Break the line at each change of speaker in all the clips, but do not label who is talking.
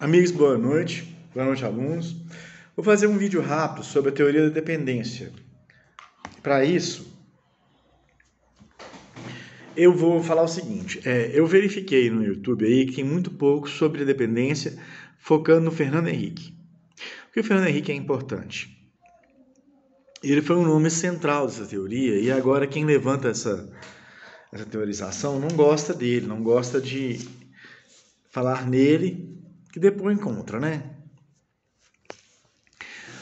Amigos, boa noite, alunos. Vou fazer um vídeo rápido sobre a teoria da dependência. Para isso, eu vou falar o seguinte, eu verifiquei no YouTube aí que tem muito pouco sobre a dependência, focando no Fernando Henrique. Porque o Fernando Henrique é importante. Ele foi um nome central dessa teoria e agora quem levanta essa teorização não gosta dele, não gosta de falar nele, que depois encontra, né?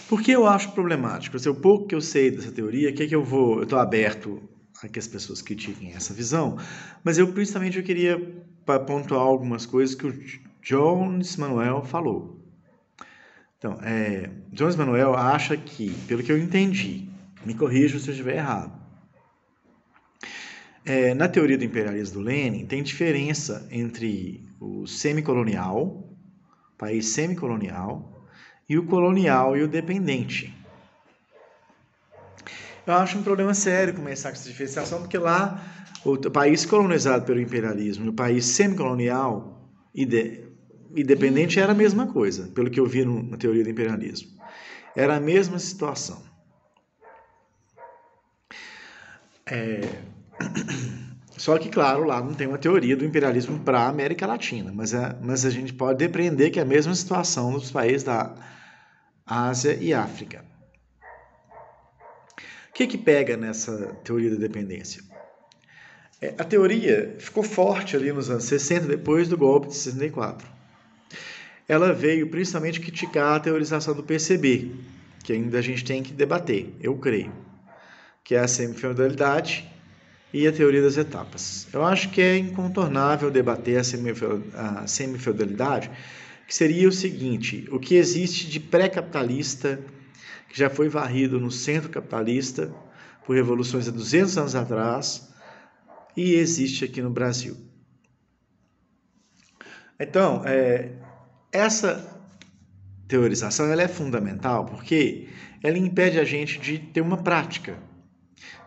Por que eu acho problemático? O pouco que eu sei dessa teoria, eu estou aberto a que as pessoas critiquem essa visão, mas principalmente eu queria pontuar algumas coisas que o Jones Manuel falou. Então, Jones Manuel acha que, pelo que eu entendi, me corrija se eu estiver errado, na teoria do imperialismo do Lenin, tem diferença entre o semicolonial, país semicolonial, e o colonial e o dependente. Eu acho um problema sério começar com essa diferenciação, porque lá o país colonizado pelo imperialismo e o país semicolonial e dependente era a mesma coisa, pelo que eu vi na teoria do imperialismo. Era a mesma situação. Só que, claro, lá não tem uma teoria do imperialismo para a América Latina, mas a gente pode depreender que é a mesma situação nos países da Ásia e África. O que pega nessa teoria da dependência? A teoria ficou forte ali nos anos 60, depois do golpe de 64. Ela veio principalmente criticar a teorização do PCB, que ainda a gente tem que debater, eu creio, que é a semifeudalidade e a teoria das etapas. Eu acho que é incontornável debater a semifeudalidade, que seria o seguinte: o que existe de pré-capitalista, que já foi varrido no centro capitalista por revoluções há 200 anos atrás e existe aqui no Brasil. Então, essa teorização ela é fundamental porque ela impede a gente de ter uma prática.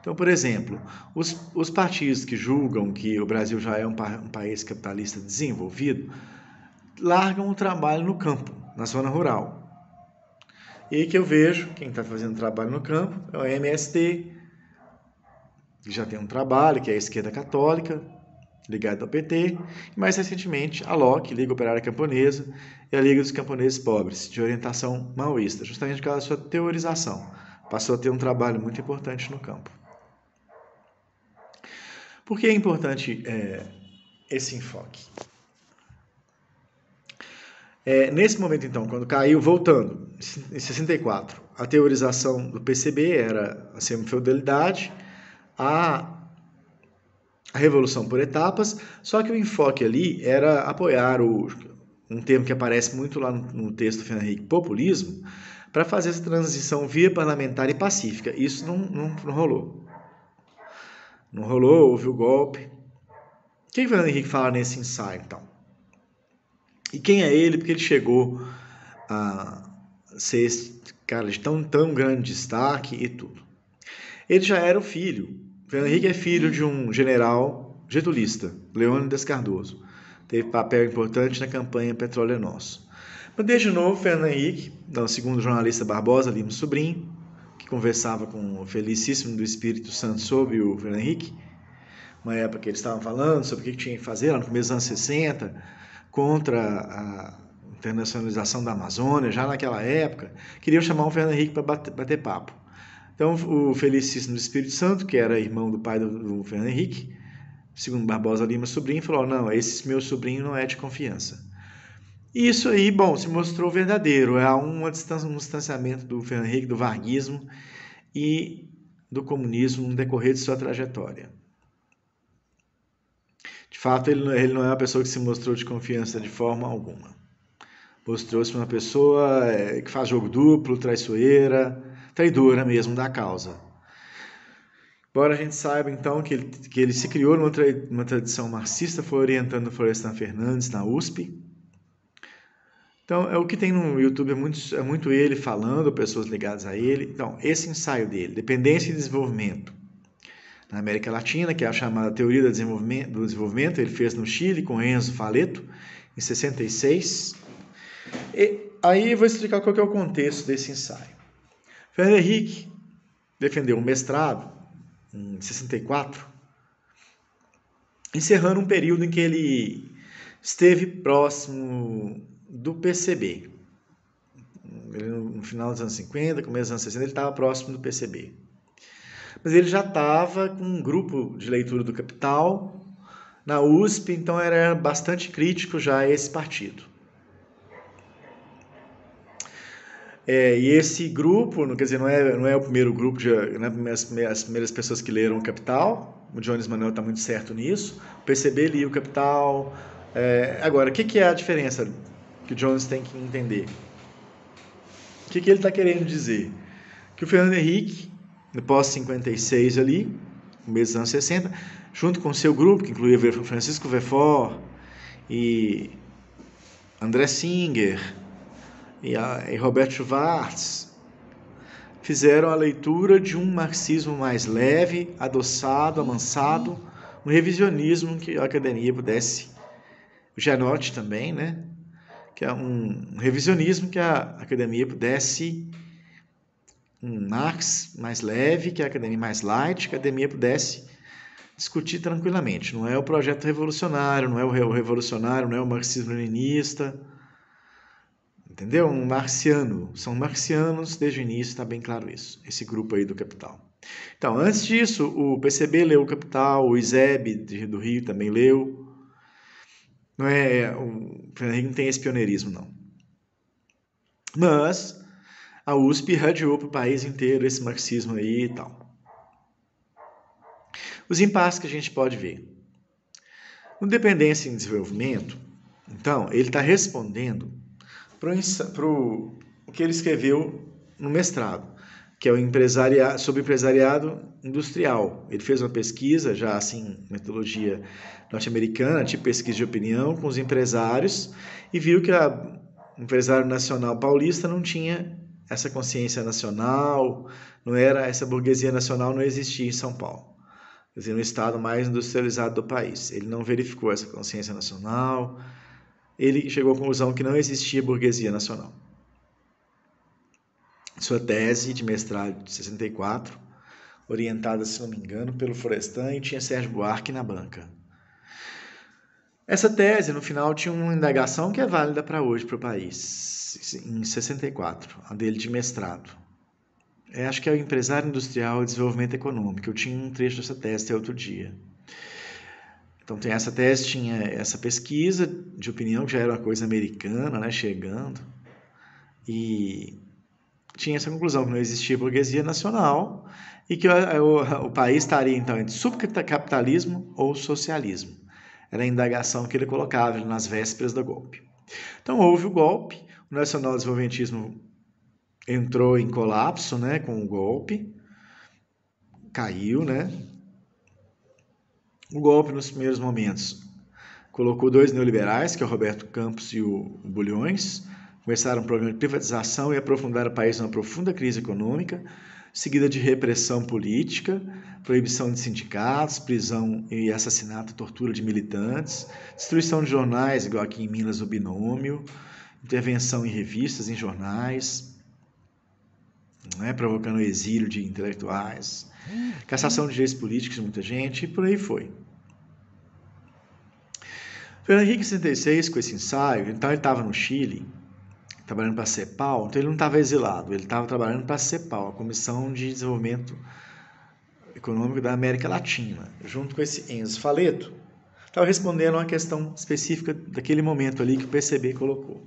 Então, por exemplo, os partidos que julgam que o Brasil já é um país capitalista desenvolvido largam o trabalho no campo, na zona rural. E aí que eu vejo, quem está fazendo trabalho no campo é o MST, que já tem um trabalho, que é a esquerda católica, ligada ao PT, e mais recentemente a LOC, Liga Operária Camponesa, e a Liga dos Camponeses Pobres, de orientação maoísta, justamente por causa da sua teorização. Passou a ter um trabalho muito importante no campo. Por que é importante esse enfoque? Nesse momento, então, quando caiu, voltando, em 64, a teorização do PCB era a semifeudalidade, a revolução por etapas, só que o enfoque ali era apoiar um termo que aparece muito lá no texto do Fernando Henrique, populismo, para fazer essa transição via parlamentar e pacífica. Isso não rolou. Não rolou, houve o golpe. O que o Fernando Henrique fala nesse ensaio, então? E quem é ele? Porque ele chegou a ser esse cara de tão grande destaque e tudo. Ele já era o filho. O Fernando Henrique é filho de um general getulista, Leônidas Cardoso. Teve papel importante na campanha Petróleo é Nosso. Mas desde novo, Fernando Henrique, segundo o jornalista Barbosa Lima Sobrinho, que conversava com o Felicíssimo do Espírito Santo sobre o Fernando Henrique, uma época que eles estavam falando sobre o que tinha que fazer, lá no começo dos anos 60, contra a internacionalização da Amazônia, já naquela época, queriam chamar o Fernando Henrique para bater papo. Então, o Felicíssimo do Espírito Santo, que era irmão do pai do Fernando Henrique, segundo Barbosa Lima Sobrinho, falou: não, esse meu sobrinho não é de confiança. E isso aí, se mostrou verdadeiro. Há um distanciamento do Fernando Henrique, do varguismo e do comunismo no decorrer de sua trajetória. De fato, ele não é uma pessoa que se mostrou de confiança de forma alguma. Mostrou-se uma pessoa que faz jogo duplo, traiçoeira, traidora mesmo da causa. Embora a gente saiba, então, que ele se criou numa tradição marxista, foi orientando o Florestan Fernandes na USP. Então, o que tem no YouTube é muito ele falando, pessoas ligadas a ele. Então, esse ensaio dele, Dependência e Desenvolvimento, na América Latina, que é a chamada Teoria do Desenvolvimento, ele fez no Chile com Enzo Faleto, em 66. E aí eu vou explicar qual que é o contexto desse ensaio. Fernando Henrique defendeu um mestrado em 64, encerrando um período em que ele esteve próximo do PCB. Ele, no final dos anos 50, começo dos anos 60, ele estava próximo do PCB. Mas ele já estava com um grupo de leitura do Capital na USP, então era bastante crítico já a esse partido. E esse grupo, quer dizer, não é o primeiro grupo, não é as primeiras pessoas que leram o Capital, o Jones Manuel está muito certo nisso, o PCB lia o Capital. Agora, o que é a diferença que o Jones tem que entender? O que ele está querendo dizer? Que o Fernando Henrique, no pós-56 ali, no mês dos anos 60, junto com o seu grupo, que incluía Francisco Verfort e André Singer e Roberto Schwartz, fizeram a leitura de um marxismo mais leve, adoçado, amansado, um revisionismo que a academia pudesse, o Gianotti também, né? Que é um revisionismo que a academia pudesse, um Marx mais leve, que a academia mais light, que a academia pudesse discutir tranquilamente. Não é o projeto revolucionário, não é o revolucionário, não é o marxismo-leninista, entendeu? Um marxiano. São marxianos desde o início, está bem claro isso. Esse grupo aí do Capital. Então, antes disso, o PCB leu o Capital, o ISEB do Rio também leu. Não é, o Fernando Henrique não tem esse pioneirismo, não. Mas a USP irradiou para o país inteiro esse marxismo aí e tal. Os impasses que a gente pode ver. No Dependência em Desenvolvimento, então, ele está respondendo para o que ele escreveu no mestrado, que é o sobre empresariado industrial. Ele fez uma pesquisa, já assim, metodologia norte-americana, tipo pesquisa de opinião, com os empresários, e viu que o empresário nacional paulista não tinha essa consciência nacional, não era essa burguesia nacional, não existia em São Paulo. Quer dizer, no estado mais industrializado do país. Ele não verificou essa consciência nacional, ele chegou à conclusão que não existia burguesia nacional. Sua tese de mestrado de 64, orientada, se não me engano, pelo Florestan, e tinha Sérgio Buarque na banca. Essa tese, no final, tinha uma indagação que é válida para hoje, para o país, em 64, a dele de mestrado. Acho que é o Empresário Industrial e Desenvolvimento Econômico. Eu tinha um trecho dessa tese até outro dia. Então, tem essa tese, tinha essa pesquisa de opinião, que já era uma coisa americana, né, chegando, e tinha essa conclusão que não existia burguesia nacional e que o país estaria, então, entre subcapitalismo ou socialismo. Era a indagação que ele colocava nas vésperas do golpe. Então, houve o golpe, o nacional-desenvolvimentismo entrou em colapso, né, com o golpe, caiu, né? O golpe, nos primeiros momentos, colocou dois neoliberais, que é o Roberto Campos e o Bulhões, começaram um programa de privatização e aprofundaram o país numa profunda crise econômica, seguida de repressão política, proibição de sindicatos, prisão e assassinato, tortura de militantes, destruição de jornais, igual aqui em Minas, o Binômio, intervenção em revistas, em jornais, né, provocando o exílio de intelectuais, cassação de direitos políticos de muita gente, e por aí foi. Fernando Henrique, em 66, com esse ensaio, então ele estava no Chile, trabalhando para a CEPAL, então ele não estava exilado, ele estava trabalhando para a CEPAL, a Comissão de Desenvolvimento Econômico da América Latina, junto com esse Enzo Faleto, estava respondendo a uma questão específica daquele momento ali que o PCB colocou.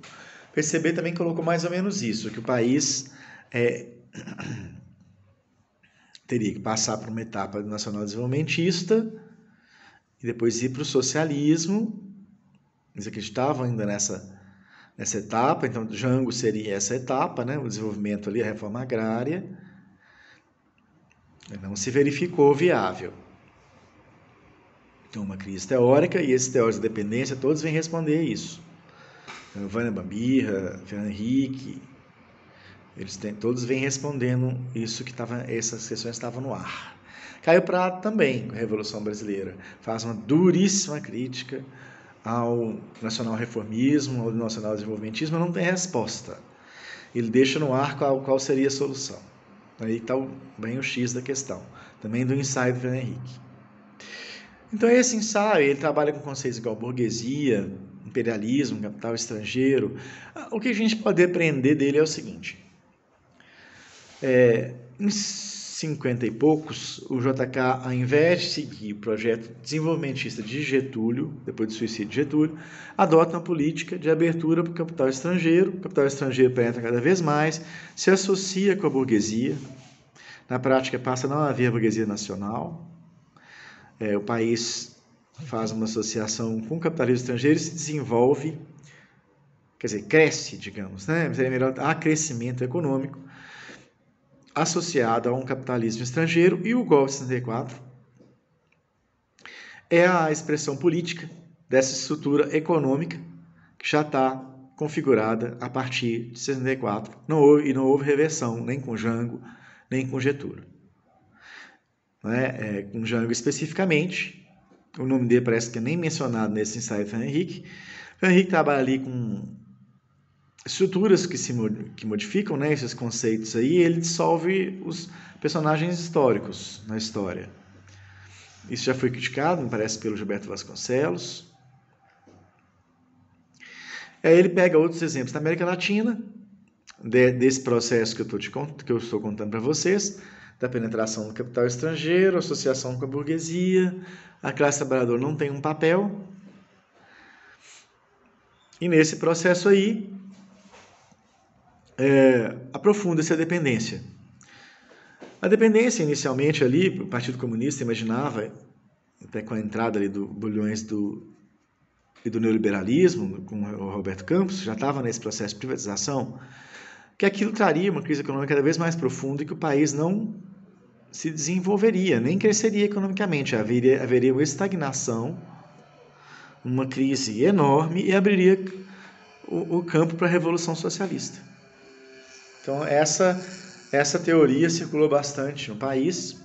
O PCB também colocou mais ou menos isso, que o país teria que passar por uma etapa nacional desenvolvimentista e depois ir para o socialismo. Eles acreditavam ainda nessa etapa, então Jango seria essa etapa, né? O desenvolvimento ali, a reforma agrária, não se verificou viável. Então, uma crise teórica, e esses teóricos de dependência, todos vêm responder isso. Então, Vânia Bambirra, Fernando Henrique, todos vêm respondendo isso que essas questões estavam no ar. Caio Prado também, com a Revolução Brasileira, faz uma duríssima crítica ao nacional-reformismo, ao nacional-desenvolvimentismo, não tem resposta. Ele deixa no ar qual seria a solução. Aí está bem o X da questão, também do ensaio do Fernando Henrique. Então esse ensaio, ele trabalha com conceitos igual burguesia, imperialismo, capital estrangeiro. O que a gente pode aprender dele é o seguinte. Em 50 e poucos, o JK, ao invés de seguir o projeto desenvolvimentista de Getúlio, depois do suicídio de Getúlio, adota uma política de abertura para o capital estrangeiro. O capital estrangeiro penetra cada vez mais, se associa com a burguesia. Na prática, passa a não haver burguesia nacional. O país faz uma associação com o capitalismo estrangeiro e se desenvolve, quer dizer, cresce, digamos, né? Há crescimento econômico associado a um capitalismo estrangeiro, e o golpe de 64 é a expressão política dessa estrutura econômica que já está configurada a partir de 64. Não houve reversão, nem com Jango, nem com Getúlio. Com Jango especificamente, o nome dele parece que é nem mencionado nesse ensaio do Fernando Henrique. O Fernando Henrique trabalha ali com estruturas que modificam, né, esses conceitos aí, e ele dissolve os personagens históricos na história. Isso já foi criticado, me parece, pelo Gilberto Vasconcelos. Aí ele pega outros exemplos da América Latina, desse processo que eu estou contando para vocês, da penetração do capital estrangeiro, associação com a burguesia, a classe trabalhadora não tem um papel. E nesse processo aí, aprofunda-se a dependência. A dependência, inicialmente ali, o Partido Comunista imaginava, até com a entrada ali do Bulhões e do neoliberalismo, com o Roberto Campos, já estava nesse processo de privatização, que aquilo traria uma crise econômica cada vez mais profunda e que o país não se desenvolveria, nem cresceria economicamente. Haveria uma estagnação, uma crise enorme e abriria o campo para a Revolução Socialista. Então, essa teoria circulou bastante no país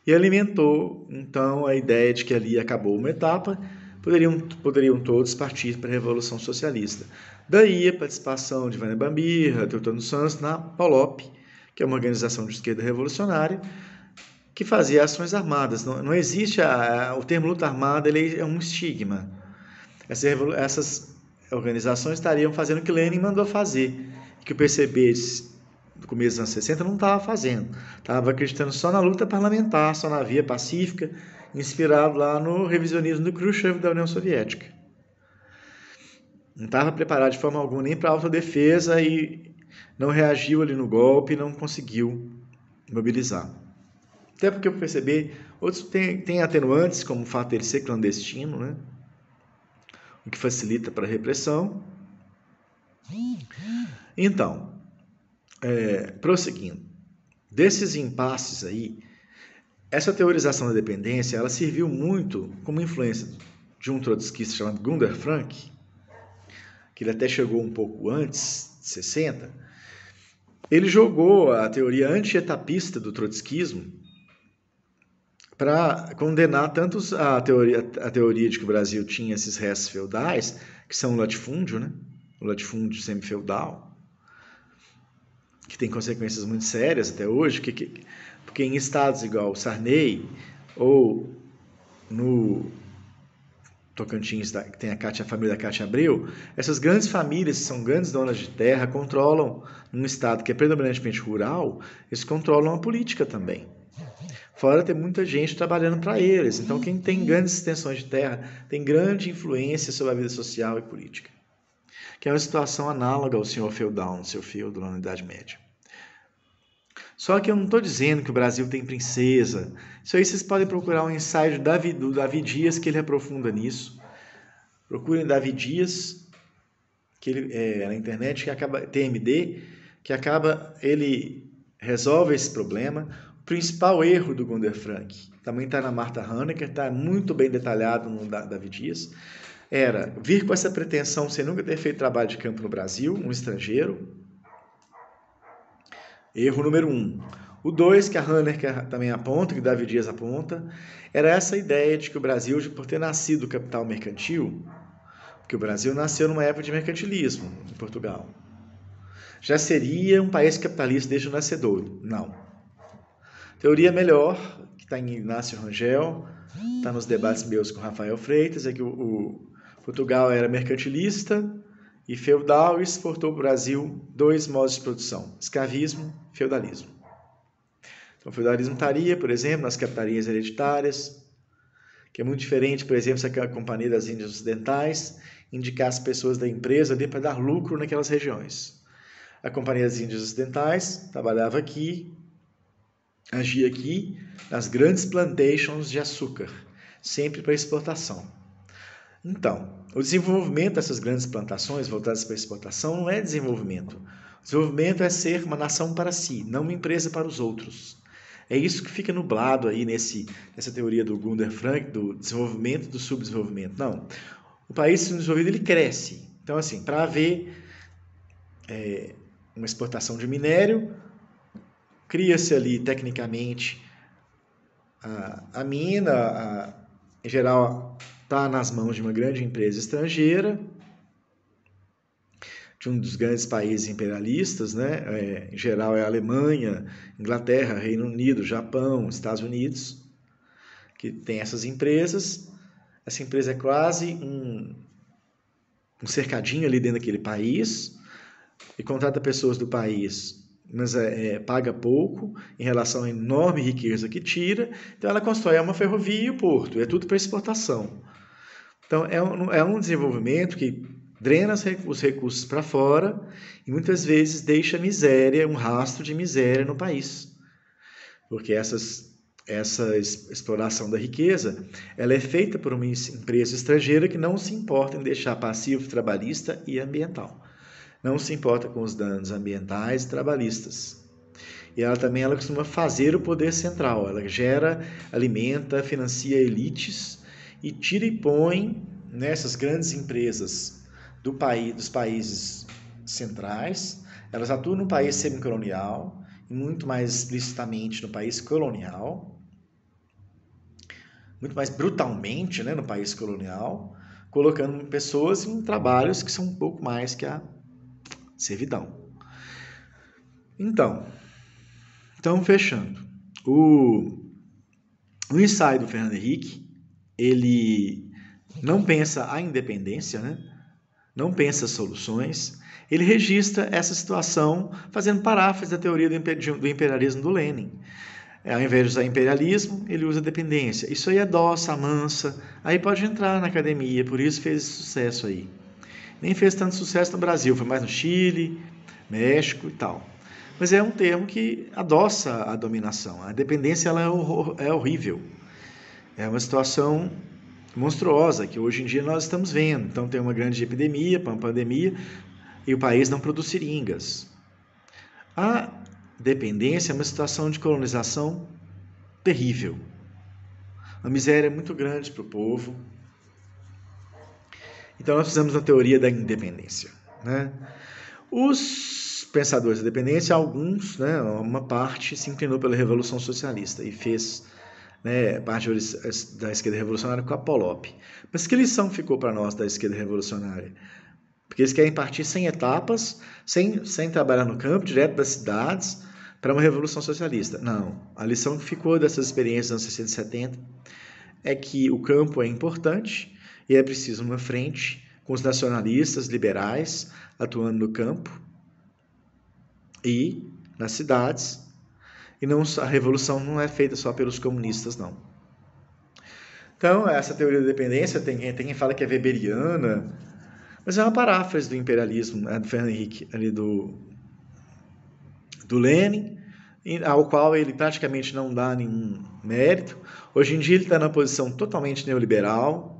e alimentou, então, a ideia de que ali acabou uma etapa, poderiam todos partir para a Revolução Socialista. Daí a participação de Vânia Bambirra, Teutônio Santos na PALOP, que é uma organização de esquerda revolucionária, que fazia ações armadas. Não existe o termo luta armada, ele é um estigma. Essas organizações estariam fazendo o que Lenin mandou fazer, que o PCB do começo dos anos 60 não estava fazendo. Estava acreditando só na luta parlamentar, só na via pacífica, inspirado lá no revisionismo do Khrushchev da União Soviética. Não estava preparado de forma alguma nem para a autodefesa e não reagiu ali no golpe e não conseguiu mobilizar. Até porque o PCB, outros têm atenuantes, como o fato dele ser clandestino, né? O que facilita para a repressão. Então, prosseguindo, desses impasses aí, essa teorização da dependência, ela serviu muito como influência de um trotskista chamado Gunder Frank, que ele até chegou um pouco antes, de 60. Ele jogou a teoria anti-etapista do trotskismo para condenar tanto a teoria de que o Brasil tinha esses restos feudais, que são o latifúndio, né? O latifúndio semi-feudal, que tem consequências muito sérias até hoje, porque em estados igual o Sarney, ou no Tocantins, que tem a família da Cátia Abreu, essas grandes famílias, que são grandes donas de terra, controlam, num estado que é predominantemente rural, eles controlam a política também. Fora tem muita gente trabalhando para eles. Então, quem tem grandes extensões de terra tem grande influência sobre a vida social e política. Que é uma situação análoga ao senhor feudal, no seu feudo, lá na Idade Média. Só que eu não estou dizendo que o Brasil tem princesa. Isso aí vocês podem procurar um ensaio do Davi Dias, que ele aprofunda nisso. Procurem Davi Dias, que ele, na internet, TMD, ele resolve esse problema. O principal erro do Gunder Frank, também está na Martha Honecker, está muito bem detalhado no Davi Dias, era vir com essa pretensão sem nunca ter feito trabalho de campo no Brasil, um estrangeiro. Erro número 1. O 2, que a Hanner também aponta, que David Dias aponta, era essa ideia de que o Brasil, por ter nascido do capital mercantil, porque o Brasil nasceu numa época de mercantilismo em Portugal, já seria um país capitalista desde o nascedouro. Não. Teoria melhor, que está em Inácio Rangel, está nos debates meus com Rafael Freitas, é que o Portugal era mercantilista e feudal e exportou para o Brasil 2 modos de produção, escravismo e feudalismo. Então, o feudalismo estaria, por exemplo, nas capitanias hereditárias, que é muito diferente, por exemplo, se a Companhia das Índias Ocidentais indicasse pessoas da empresa ali para dar lucro naquelas regiões. A Companhia das Índias Ocidentais trabalhava aqui, agia aqui nas grandes plantations de açúcar, sempre para exportação. Então, o desenvolvimento dessas grandes plantações voltadas para exportação não é desenvolvimento. O desenvolvimento é ser uma nação para si, não uma empresa para os outros. É isso que fica nublado aí nessa teoria do Gunder Frank, do desenvolvimento e do subdesenvolvimento. Não, o país subdesenvolvido ele cresce. Então, assim, para haver uma exportação de minério, cria-se ali tecnicamente a mina, em geral está nas mãos de uma grande empresa estrangeira, de um dos grandes países imperialistas, né? Em geral é a Alemanha, Inglaterra, Reino Unido, Japão, Estados Unidos, que tem essas empresas. Essa empresa é quase um cercadinho ali dentro daquele país e contrata pessoas do país, mas paga pouco em relação à enorme riqueza que tira. Então ela constrói uma ferrovia e o porto, é tudo para exportação. Então é um desenvolvimento que drena os recursos para fora e muitas vezes deixa miséria, um rastro de miséria no país. Porque essa exploração da riqueza, ela é feita por uma empresa estrangeira que não se importa em deixar passivo trabalhista e ambiental. Não se importa com os danos ambientais e trabalhistas. E ela costuma fazer o poder central. Ela gera, alimenta, financia elites e tira e põe nessas grandes empresas dos países centrais. Elas atuam no país semicolonial e muito mais explicitamente no país colonial, muito mais brutalmente, né, no país colonial, colocando pessoas em trabalhos que são um pouco mais que a servidão. Então fechando. O ensaio do Fernando Henrique, ele não pensa a independência, né? Não pensa soluções, ele registra essa situação fazendo paráfrase da teoria do imperialismo do Lenin. Ao invés de usar imperialismo, ele usa dependência. Isso aí é dócil, mansa, aí pode entrar na academia, por isso fez sucesso aí. Nem fez tanto sucesso no Brasil, foi mais no Chile, México e tal. Mas é um termo que adoça a dominação. A dependência ela é horrível. É uma situação monstruosa que hoje em dia nós estamos vendo. Então tem uma grande epidemia, uma pandemia, e o país não produz seringas. A dependência é uma situação de colonização terrível. Uma miséria muito grande para o povo. Então nós fizemos a teoria da independência, né? Os pensadores da dependência, alguns, né, uma parte se inclinou pela Revolução Socialista e fez, né, parte da esquerda revolucionária com a Polop. Mas que lição ficou para nós da esquerda revolucionária? Porque eles querem partir sem etapas, sem trabalhar no campo, direto das cidades, para uma revolução socialista. Não. A lição que ficou dessas experiências dos anos 60 e 70 é que o campo é importante e é preciso uma frente com os nacionalistas liberais atuando no campo e nas cidades. E não, a revolução não é feita só pelos comunistas, não. Então, essa teoria da dependência, tem quem fala que é weberiana, mas é uma paráfrase do imperialismo, do Fernando Henrique, ali do Lenin, ao qual ele praticamente não dá nenhum mérito. Hoje em dia ele está numa posição totalmente neoliberal,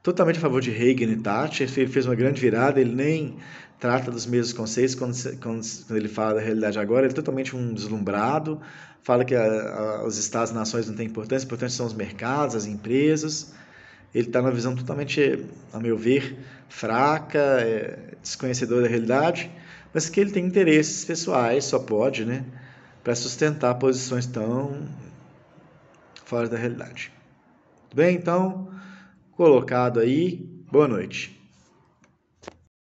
totalmente a favor de Reagan e Thatcher. Ele fez uma grande virada, ele nem trata dos mesmos conceitos quando ele fala da realidade agora. Ele é totalmente um deslumbrado, fala que os estados e nações não têm importância, importantes são os mercados, as empresas. Ele está numa visão totalmente, a meu ver, fraca, desconhecedora da realidade, mas que ele tem interesses pessoais, só pode, né, para sustentar posições tão fora da realidade. Tudo bem? Então, colocado aí, boa noite.